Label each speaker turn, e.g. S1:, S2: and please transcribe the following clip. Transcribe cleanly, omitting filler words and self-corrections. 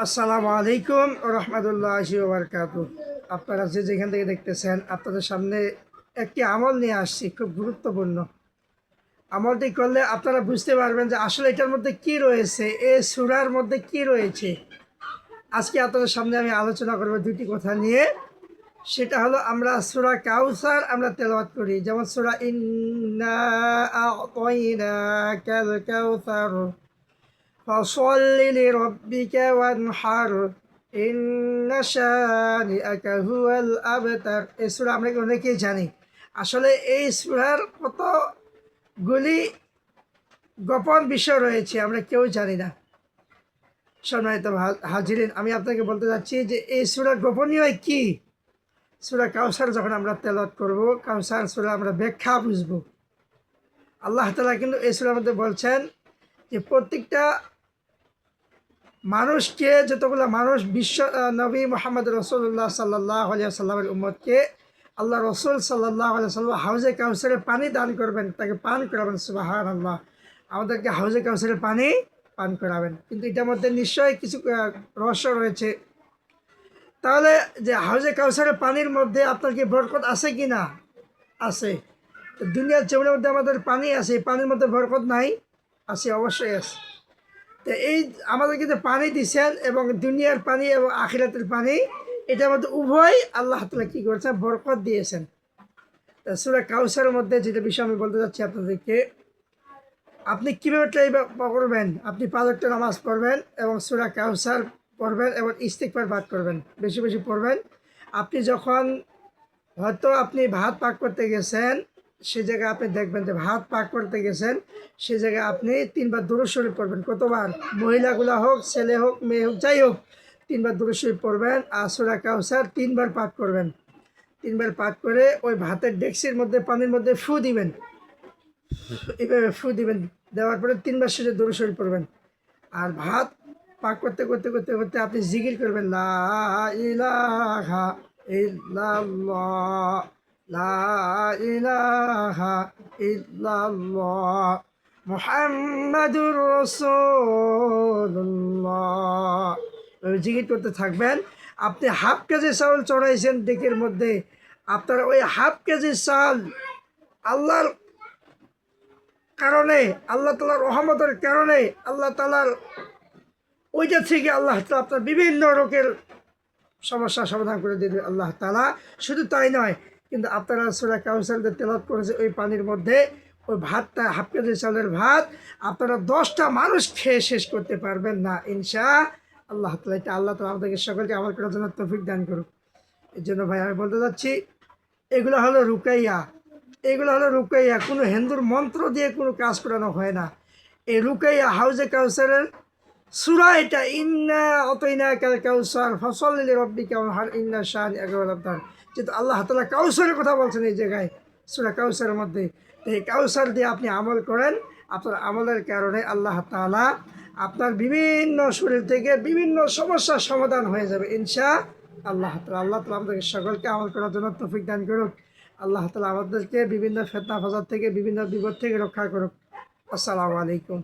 S1: আসসালামু আলাইকুম রহমতুল্লাহি ওয়া বারাকাতুহু। আপনারা যে যেখান থেকে দেখতেছেন, আপনাদের সামনে একটি আমল নিয়ে আসছি, খুব গুরুত্বপূর্ণ। আমলটি করলে আপনারা বুঝতে পারবেন যে আসলে এটার মধ্যে কি রয়েছে, এই সূরার মধ্যে কি রয়েছে। আজকে আপনাদের সামনে আমি আলোচনা করব দুটি কথা নিয়ে। সেটা হলো, আমরা সূরা কাউসার আমরা তেলাওয়াত করি, যেমন সূরা ইন্না আ'তাইনাকাল কাউসার ফসল্লি লিরাব্বিকা ওয়ানহার ইন্না শানিআকা হুয়াল আবতার। এই সূরা আমরা অনেকেই জানি। আসলে এই সূরার কতগুলি গোপন বিষয় রয়েছে আমরা কেউ জানি না। সম্মানিত হাজিরিন, আমি আপনাকে বলতে চাচ্ছি যে এই সূরার গোপনীয় কি। সূরা কাউসার যখন আমরা তেলাওয়াত করব, কাউসার সূরা আমরা ব্যাখ্যা বুঝবো। আল্লাহ তাআলা কিন্তু এই সূরার মধ্যে বলছেন যে প্রত্যেকটা মানুষকে, যতগুলো মানুষ বিশ্ব নবী মোহাম্মদ রসুল্লাহ সাল্লাহ আলিয়া সাল্লামের উম্মতকে আল্লাহ রসুল সাল্লাহ আলিয়া সাল্লাম হাউজে কাউসারের পানি দান করবেন, তাকে পান করাবেন। সুবহানাল্লাহ, আমাদেরকে হাউজে কাউসারের পানি পান করাবেন। কিন্তু এটার মধ্যে নিশ্চয়ই কিছু রহস্য রয়েছে। তাহলে যে হাউজে কাউসারের পানির মধ্যে আপনার কি বরকত আছে কি না? আছে। দুনিয়ার জমিনের মধ্যে আমাদের পানি আছে, এই পানির মধ্যে বরকত নাই? আছে, অবশ্যই আছে। তো এই আমাদেরকে যে পানি দিচ্ছেন, এবং দুনিয়ার পানি এবং আখিরাতের পানি, এটার মধ্যে উভয় আল্লাহ তাআলা কী করেছেন? বরকত দিয়েছেন। তা সূরা কাউসারের মধ্যে যেটা বিষয় আমি বলতে চাচ্ছি আপনাদেরকে, আপনি কীভাবে ট্রাই করবেন? আপনি 5 ওয়াক্ত নামাজ পড়বেন এবং সূরা কাউসার পড়বেন এবং ইস্তিগফার পাঠ করবেন, বেশি বেশি পড়বেন। আপনি যখন হয়তো আপনি ভাত পাক করতে গেছেন, সে জায়গায় আপনি দেখবেন যে ভাত পাক করতে গেছেন, সে জায়গায় আপনি 3 বার দুরূদ শরীফ পড়বেন। কতবার? মহিলাগুলা হোক, ছেলে হোক, মেয়ে হোক, যাই হোক, 3 বার দুরূদ শরীফ পড়বেন। আর সূরা কাউসার 3 বার পাঠ করবেন। 3 বার পাঠ করে ওই ভাতের ডেকচির মধ্যে পানির মধ্যে ফু দিবেন, এইভাবে ফু দিবেন। দেওয়ার পরে 3 বার শেষে দুরূদ শরীফ পড়বেন। আর ভাত পাক করতে করতে করতে করতে আপনি জিকির করবেন, লা ইলাহা ইল্লাল্লাহ, লা ইলাহা ইল্লাল্লাহ, মুহাম্মাদুর রাসূলুল্লাহ। জিকির করতে থাকবেন। আপনি হাফ কেজি চাউল চড়াইছেন ডেকের মধ্যে, আপনার ওই হাফ কেজি চাল আল্লাহর কারণে, আল্লাহ তাআলার রহমতের কারণে, আল্লাহ তাআলার ওইটা থেকে আল্লাহ তাআলা আপনার বিভিন্ন রোগের সমস্যার সমাধান করে দেবে আল্লাহ তাআলা। শুধু তাই নয়, কিন্তু আপনারা সূরা কাউসার যে তেলাওয়াত করেছে, ওই পানির মধ্যে ওই ভাতটা, হাফ কেজি চালের ভাত, আপনারা 10টা মানুষ খেয়ে শেষ করতে পারবেন না ইনশাআল্লাহ তাআলা। এটা আল্লাহ তাআলা আমাদেরকে সকলকে আমল করার জন্য তৌফিক দান করুক। এর জন্য ভাই আমি বলতে চাচ্ছি, এগুলো হলো রুকাইয়া। এগুলো হলো রুকাইয়া, কোনো হিন্দুর মন্ত্র দিয়ে কোনো কাজ করানো হয় না। এই রুকাইয়া হাউজে কাউসারের সূরা এটা, ইন্না আ'তাইনাকাল কাউসার ফসল্লি লিরাব্বিকা ওয়ানহার ইন্না শানিআকা হুয়াল আবতার। যেহেতু আল্লাহ তাআলা কাউসারের কথা বলছেন এই জায়গায় সূরা কাউসারের মধ্যে, এই কাউসার দিয়ে আপনি আমল করেন। আপনার আমলের কারণে আল্লাহ তাআলা আপনার বিভিন্ন শরীর থেকে বিভিন্ন সমস্যার সমাধান হয়ে যাবে ইনশাআল্লাহ তাআলা। আল্লাহ তাআলা আমাদেরকে সকলকে আমল করার জন্য তৌফিক দান করুক। আল্লাহ তাআলা আমাদেরকে বিভিন্ন ফিতনা ফাসাদ থেকে, বিভিন্ন বিপদ থেকে রক্ষা করুক। আসসালামু আলাইকুম।